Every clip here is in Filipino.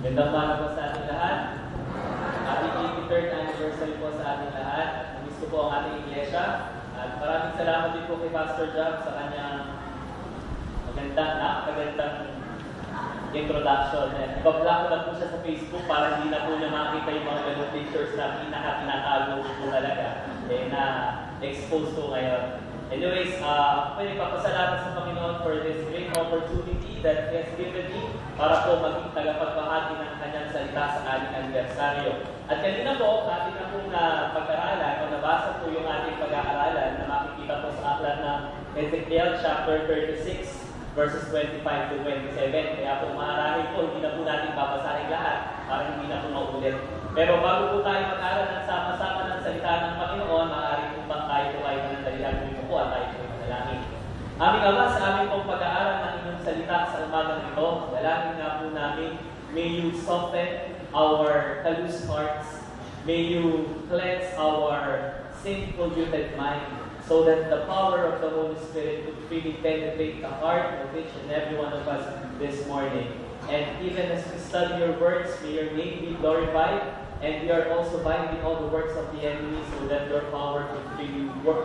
Gandang umaga po sa ating lahat. Happy 83rd anniversary po sa ating lahat. Namiss ko po ang ating iglesia. At maraming salamat din po kay Pastor Jack sa kanyang magandang introduction. Ibablock ko lang po siya sa Facebook para hindi na po niya makita yung mga ganong pictures na pinakatago po talaga. Na-expose po ngayon. Anyways, pwede papasalamat sa Panginoon for this great opportunity that He has given me para po maging tagapagbahagi ng kanyang salita sa ating anibersaryo. At kanina po, ating na pong pag-aralan o nabasa po yung ating pag-aaralan na makikita po sa aklat ng Ezekiel chapter 36 verses 25 to 27. Kaya po maaaring po, hindi na po natin babasahin lahat para hindi na po maulit. Pero bago po tayo mag-aral ng sama-sama ng salita ng Panginoon, maaaring po bang tayo po ay manandalihan po at tayo po ay manalangin. Aming Ama, sa aming pong pag-aaral ng inyong salita sa umagang ito, dalangin nga po namin, may you soften our callous hearts, may you cleanse our sin-polluted mind, so that the power of the Holy Spirit could freely penetrate the heart of each and every one of us this morning. And even as we study your words, may your name be glorified, and we are also binding all the works of the enemy so that your power could freely work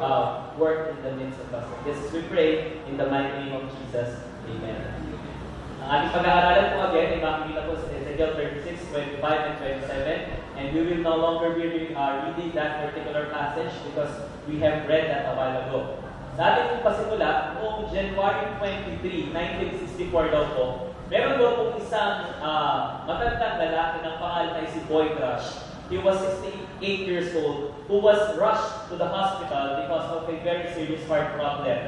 in the midst of us. This we pray in the mighty name of Jesus. Amen. Ang ating pag-aaralan po again ay makikita po sa Ezekiel 36, 25, and 27. And we will no longer be reading that particular passage because we have read that a while ago. Sa ating pong pasimula, noong January 23, 1964 daw po, meron daw pong isang matandang lalaki ng pangalan ay si Boy Crush. He was 68 years old who was rushed to the hospital because of a very serious heart problem.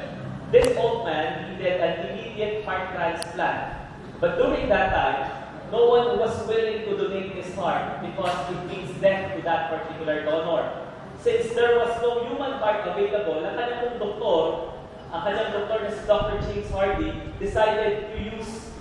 This old man needed an immediate heart transplant. But during that time, no one was willing to donate his heart because it means death to that particular donor. Since there was no human heart available, ang kanyang doktor na si Dr. James Hardy, decided to use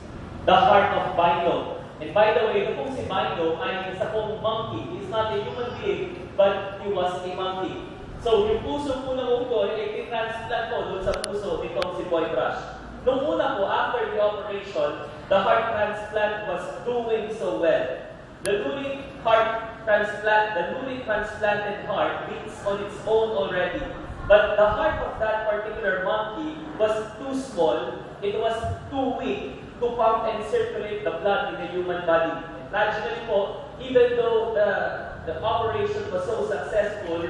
the heart of Milo. And by the way, kung si Milo ay isa pong monkey. He is not a human being, but he was a monkey. So, yung puso po ng doktor ay transplant po doon sa puso nitong si Boy Crush. Noong una po, after the operation, the heart transplant was doing so well. The newly transplanted heart beats on its own already. But the heart of that particular monkey was too small, it was too weak to pump and circulate the blood in the human body. And tragically po, even though the operation was so successful,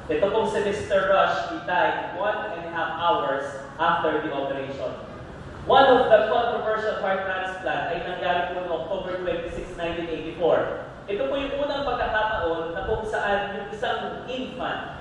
ito pong si Mr. Rush, he died 1.5 hours after the operation. One of the controversial heart transplant ay nangyari po noong October 26, 1984. Ito po yung unang pagkakataon na kung saan yung isang infant,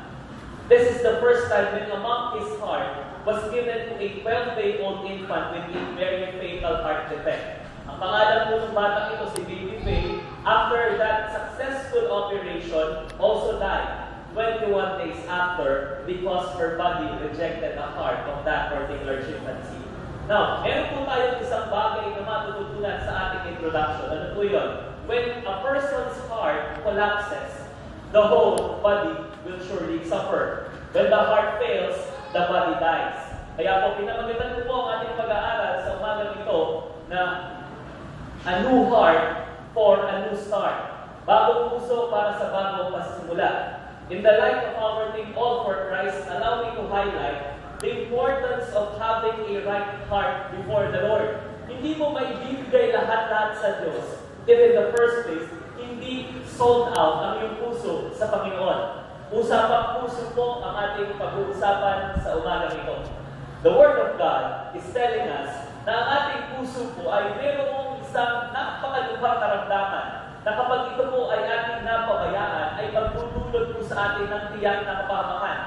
this is the first time when a monkey's heart was given to a 12-day-old infant with a very fatal heart defect. Ang pangalan po ng batang ito, si Baby Faye, after that successful operation, also died 21 days after because her body rejected the heart of that particular chimpanzee. Now, meron po tayong isang bagay na matututunan sa ating introduction. Ano po yun? When a person's heart collapses, the whole body will surely suffer. When the heart fails, the body dies. Kaya po, pinamagitan ko po ang ating pag-aaral sa umagang ito na a new heart for a new start. Bagong puso para sa bagong pasisimula. In the light of our Think All for Christ, allow me to highlight the importance of having a right heart before the Lord. Hindi mo maibibigay lahat-lahat sa Diyos if in the first place, hindi sold out ang iyong puso sa Panginoon. Usapang puso po ang ating pag-uusapan sa umagang ito. The Word of God is telling us na ang ating puso po ay mayroong isang napakalubhang karamdaman na kapag ito po ay ating napabayaan, ay magdudulot po sa atin ng tiyak na kapahamakan.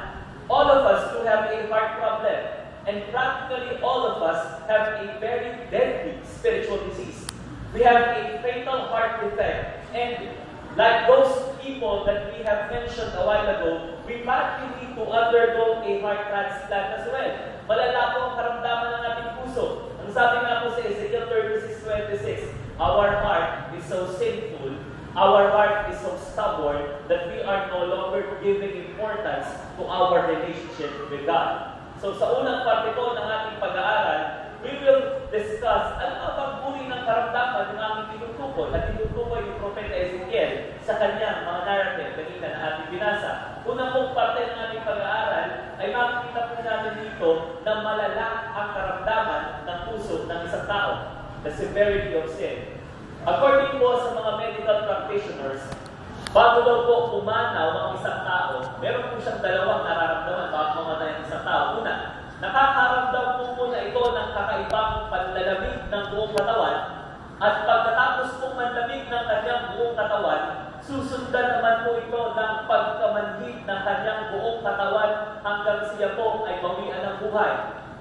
All of us do have a heart problem, and practically all of us have a very deadly spiritual disease. We have a fatal heart defect, and like those people that we have mentioned a while ago, we practically need to undergo a heart transplant as well. Malala po ang karamdaman ng ating puso. Ang sabi nga po sa Ezekiel 36:26, our heart is so sinful, our heart is so stubborn that we are no longer giving importance to our relationship with God. So sa unang parte po ng ating pag-aaral, we will discuss ano ang uri ng karamdaman ng aming tinutukoy. At yan, mga narrative, kanina na ating binasa. Unang pong parte ng ating pag-aaral ay makikita po natin dito na malala ang karamdaman ng puso ng isang tao. The severity of sin. According po sa mga medical practitioners, bago daw po umanaw ang isang tao, meron po siyang dalawang nararamdaman bago mamatay ang isang tao. Una, nakakaramdam po muna ito ng kakaibang panlalamig ng buong katawan, at pagkatapos pong manlamig ng kanyang buong katawan, susundan naman po ito ng pagkamanhid ng kanyang buong katawan hanggang siya po ay bawian ng buhay.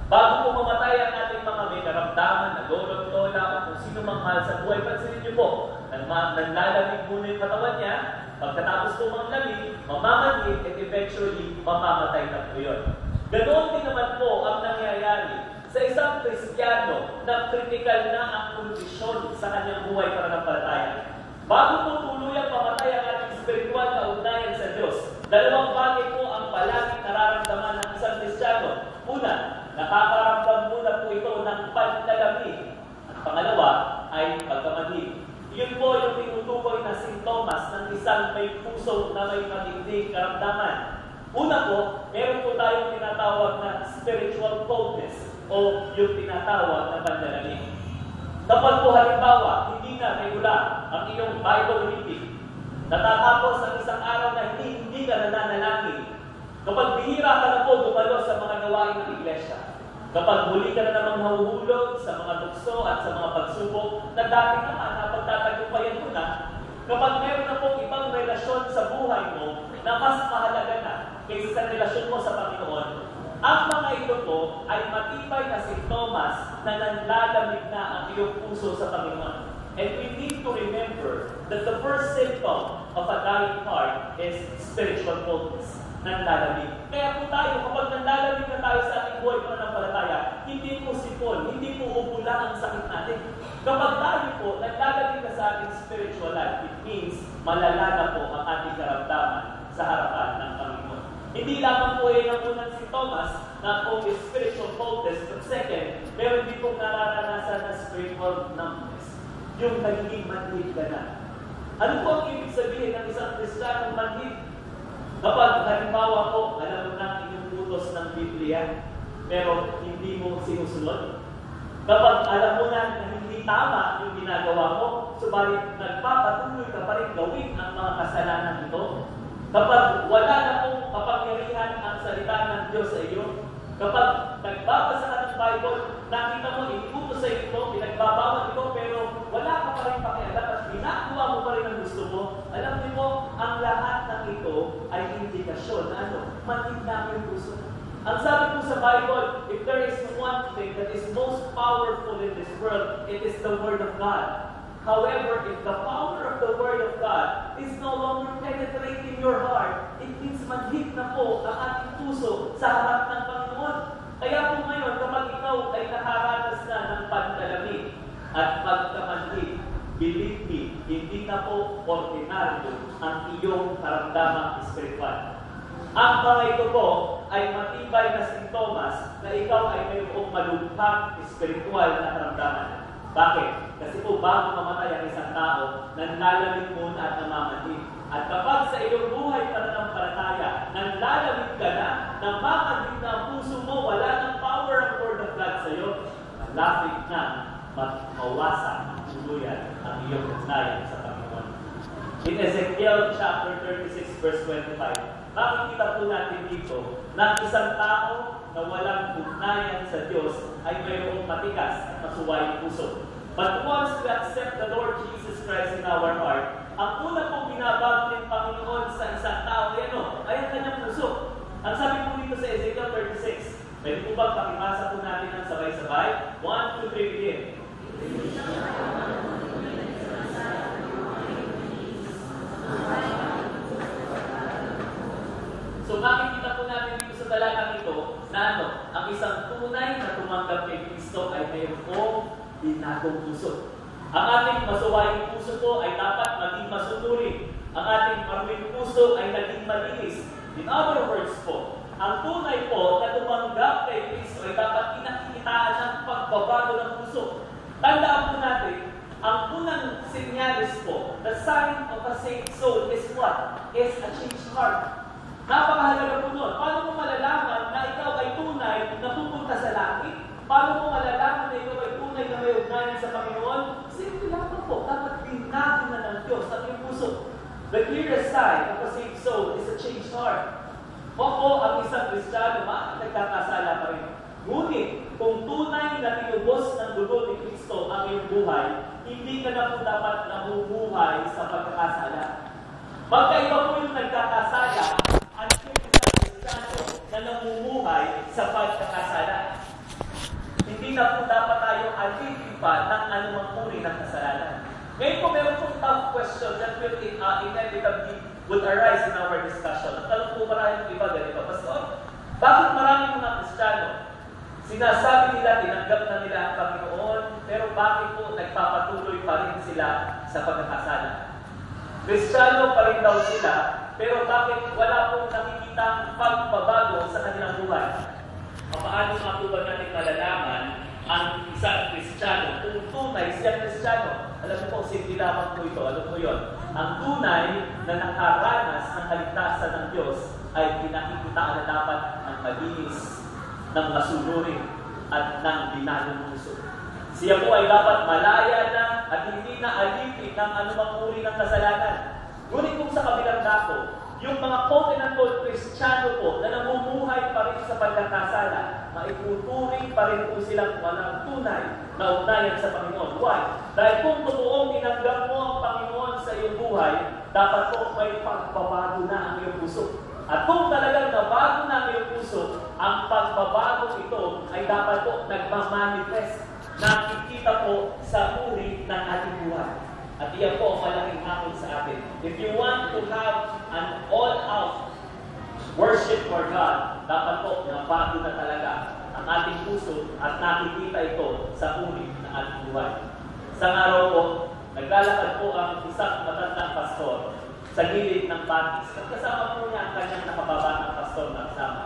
Bago po mamatay ang ating mga may karamdaman, na lolo, lola, o kung sino mang mahal sa buhay, pansinin niyo po, nanlalamig muna yung katawan niya, pagkatapos po manlamig, mamamanhid, at eventually, mamamatay na po yun. Ganoon din naman po ang nangyayari sa isang Kristiyano na kritikal na ang kondisyon sa kanyang buhay pananampalataya. Bago po tuluyang mamatay ang ating spiritual na ugnayan sa Diyos, dalawang bagay po ang palaging nararamdaman ng isang Kristiyano. Una, nakakaramdam muna po ito ng panlalamig. At pangalawa ay pagkamanhid. Yun po yung tinutukoy na sintomas ng isang may puso na may matinding karamdaman. Una po, meron po tayong tinatawag na spiritual coldness o yung tinatawag na panlalamig. Kapag po halimbawa, hindi na regula ang iyong Bible reading, natatapos ang isang araw na hindi ka nananalangin, kapag bihira ka na po dumalo sa mga gawain ng iglesia, kapag muli ka na namang nahuhulog sa mga tukso at sa mga pagsubok na dati naman napagtatagumpayan mo na, kapag meron na pong ibang relasyon sa buhay mo na mas mahalaga na kaysa sa relasyon mo sa Panginoon, ang mga ito po ay matibay na sintomas na nanlalamig na ang iyong puso sa Panginoon. And we need to remember that the first symptom of a dying heart is spiritual coldness. Nanlalamig. Kaya po tayo, kapag nanlalamig na tayo sa ating buhay pananampalataya, hindi po sipon, hindi po ubula ang sakit natin. Kapag tayo po nanlalamig na sa ating spiritual life, it means malala na po ang ating karamdaman sa harapan ng Panginoon. Hindi lamang po yan ang unang sintomas na po is spiritual coldness, but second, meron din pong nararanasan na spiritual numbness. Yung nagiging manhid ka na. Ano po ang ibig sabihin ng isang Kristiyanong manhid? Kapag halimbawa po, alam mo na inyong utos ng Biblia, pero hindi mo sinusunod. Kapag alam mo na hindi tama yung ginagawa mo, subalit nagpapatuloy ka pa rin gawin ang mga kasalanan ito. Kapag wala na pong kapangyarihan ang salita ng Diyos sa iyo, kapag nagbabasa ka ng Bible, nakita mo, inuutos sa iyo ito, pinagbabawal ito, pero wala ka pa rin pakialam at ginagawa mo pa rin ang gusto mo, alam niyo mo, ang lahat ng ito ay indikasyon na manhid na yung puso. Ang sabi po sa Bible, if there is one thing that is most powerful in this world, it is the Word of God. However, if the power of the Word of God is no longer penetrating your heart, it means manhid na po ang ating puso sa harap ng Panginoon. Kaya po ngayon, kapag ikaw ay nakaranas na ng panlalamig at pagkamanhid, believe me, hindi na po ordinaryo ang iyong karamdamang espiritual. Ang mga ito po ay matibay na sintomas na ikaw ay mayroong malubhang espiritual na karamdaman. Bakit? Kasi po bago mamatay ang isang tao, nanlalamig muna at namamanhid. At kapag sa iyong buhay pananampalataya, nanlalamig ka na, namamanhid na ang puso mo, wala ng power ang Word of God sa iyo, malapit na mawasak ang tuluyan ang iyong ugnayan sa Panginoon. In Ezekiel chapter 36 verse 25, makikita po natin dito na isang tao na walang ugnayan sa Diyos ay mayroong matigas at masuwayang puso. But once we accept the Lord Jesus Christ in our heart, ang una pong binabago ng Panginoon sa isang tao ay ang kanyang puso. Ang sabi po dito sa Ezekiel 36, pwede po bang pakipasa po natin ang sabay-sabay? 1, 2, 3, begin. So makikita po natin dito sa talatang ito na ang isang tunay na tumanggap kay Kristo ay mayroong binagong puso. Ang ating masuwayang puso po ay dapat maging masunurin. Ang ating maruming puso ay naging malinis. In other words po, ang tunay po na tumanggap kay Kristo ay dapat inakikitaan ng pagbabago ng puso. Tandaan po natin, ang unang senyales po, the sign of of a saved soul is what? Is a changed heart. Napakahalaga po nun. Paano mo malalaman na ikaw ay tunay na pupunta sa langit? Paano mo malalaman na ikaw ay tunay na may ugnayan sa Panginoon? Simple lamang po. Dapat binago na ng Diyos ang iyong puso. The clearest sign of a saved soul is a changed heart. Oo, ang isang Kristiyano, nagkakasala pa rin. Ngunit, kung tunay na tinubos ng dugo ni Kristo ang iyong buhay, hindi ka na po dapat nabubuhay sa pagkakasala. Magkaiba po yung nagkakasala at yung isang Kristiyano na namumuhay sa pagkakasala. Hindi na po dapat tayo alipin pa ng anumang uri ng kasalanan. Ngayon po, meron pong tough question that will inevitably would arise in our discussion. Ang tanong po maraming iba ganito, Pastor, bakit maraming mga Kristiyano sinasabi nila, tinanggap na nila ang Panginoon, pero bakit po nagpapatuloy pa rin sila sa pagkakasala? Kristiyano pa rin daw sila, pero bakit wala pong nakikitang pagbabago sa kanilang buhay? Paano nga po ba natin malalaman ang isang Kristiyano kung tunay siyang Kristiyano? Alam mo po, simple lamang po ito. Alam mo yun? Ang tunay na nakaranas ng kaligtasan ng Diyos ay pinakikita na dapat ang malinis ng masunurin at ng binanong puso. Siya po ay dapat malaya na at hindi na alipin ng anumang uri ng kasalanan. Ngunit kung sa kabilang dako, yung mga covenantal Kristiyano po na namumuhay pa rin sa pagkakasala, maiputuring pa rin po silang walang tunay na ugnayan sa Panginoon. Why? Dahil kung totoong tinanggap mo ang Panginoon sa iyong buhay, dapat po may pagbabago na ang iyong puso. At kung talagang nabago na ang iyong puso, ang pagbabago ito ay dapat po nagmamanifest, nakikita po sa uri ng ating buhay. At iyan po ang malaking hakot sa atin. If you want to have an all-out worship for God, dapat po nabago na talaga ang ating puso at nakikita ito sa uri ng ating buhay. Sa araw po, naglalakad po ang isang matandang pastor sa gilid ng batis. At kasama po niya ang kanyang nakababatang pastor na kasama.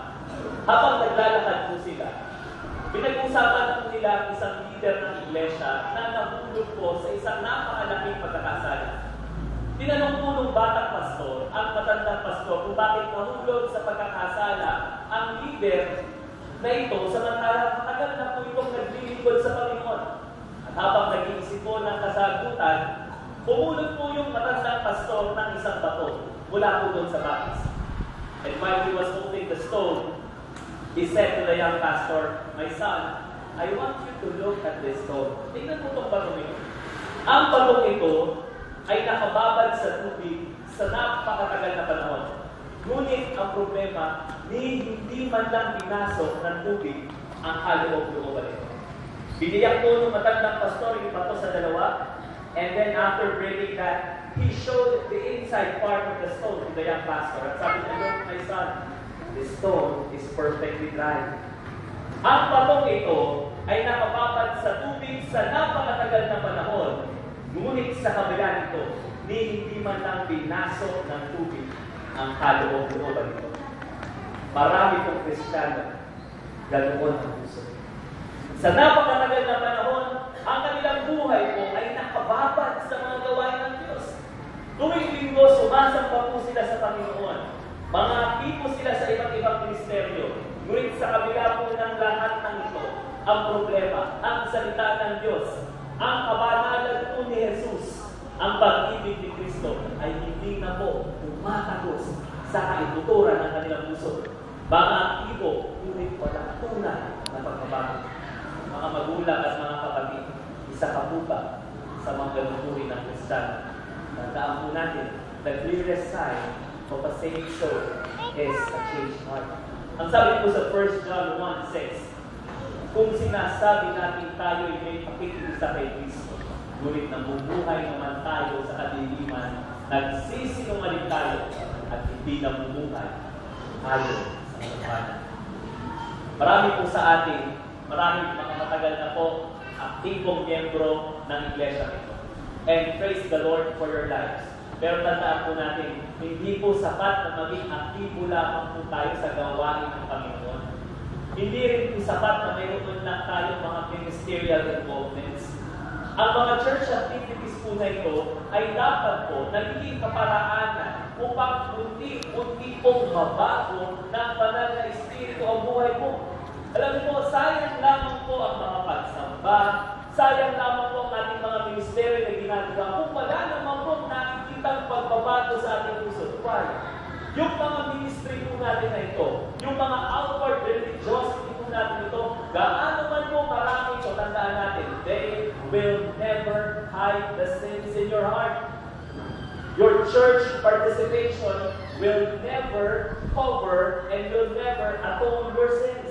Habang naglalakad po sila, pinag-usapan po nila ang isang leader ng iglesia na nahulog po sa isang napakalaking pagkakasala. Tinanong po ng batang pastor, ang matandang pastor, kung bakit nahulog sa pagkakasala ang leader na ito, samantalang matagal na po itong naglilingkod sa Panginoon. At habang nag-iisip po ng kasagutan, bumulot po yung matandang pastor ng isang bato mula po doon sa batis. And while he was holding the stone, he said to the young pastor, "My son, I want you to look at this stone." Tingnan mo itong batong ito. Ang batong ito ay nakababad sa tubig sa napakatagal na panahon. Ngunit ang problema, hindi man lang pinasok ng tubig ang kaloob-looban ito. Biniyak po ng matandang pastor yung bato sa dalawa, and then after breaking that, he showed the inside part of the stone to the young pastor. At sabi niya, "Look, my son, the stone is perfectly dry." Ang batong ito ay nakababad sa tubig sa napakatagal na panahon, ngunit sa kabila nito, hindi man lang pinasok ng tubig ang kaloob-looban nito. Marami pong Kristiyano, ganoon ang puso. Sa napakatagal na panahon, ang kanilang buhay po ay nakababad sa mga gawain ng Diyos. Tuwing linggo, sumasamba po sila sa Panginoon. Mga tipo sila sa iba't ibang ministeryo. Ngunit sa kabila po ng lahat ng ito, ang problema, ang salita ng Diyos, ang kabanalan po ni Jesus, ang pag-ibig ni Kristo ay hindi na po tumatagos sa kaituturan ng kanilang puso. Mga aktibo, ngunit walang tunay na pagbabago. Mga magulang at mga kapatid, isa ka po ba sa mga ganuturi ng Kristiyano? Tandaan po natin, the clearest sign of a saved soul is a changed heart. Ang sabi po sa 1 John 1:6, kung sinasabi natin tayo ay may pakikisa kay Kristo, ngunit namumuhay naman tayo sa kadiliman, nagsisinungaling tayo at hindi namumuhay tayo sa katotohanan. Marami po sa atin, maraming mga matagal na po aktibong miyembro ng iglesia nito. And praise the Lord for your lives. Pero tandaan po natin, hindi po sapat na maging aktibo lamang po tayo sa gawain ng Panginoon. Hindi rin po sapat na mayroon lang tayo mga ministerial involvements. Ang mga church activities po na ito ay dapat po nagiging kaparaanan upang unti-unti pong mabago ng banal na Espiritu ang buhay mo. Alam niyo po, sayang lamang po ang mga pagsamba, sayang lamang po ang ating mga ministeryo na ginagawa kung wala naman po nakikitang pagbabago sa ating puso. Why? Yung mga ministry po natin na ito, yung mga outward religiosity po natin ito, gaano man po marami ito, tandaan natin, they will never hide the sins in your heart. Your church participation will never cover and will never atone your sins.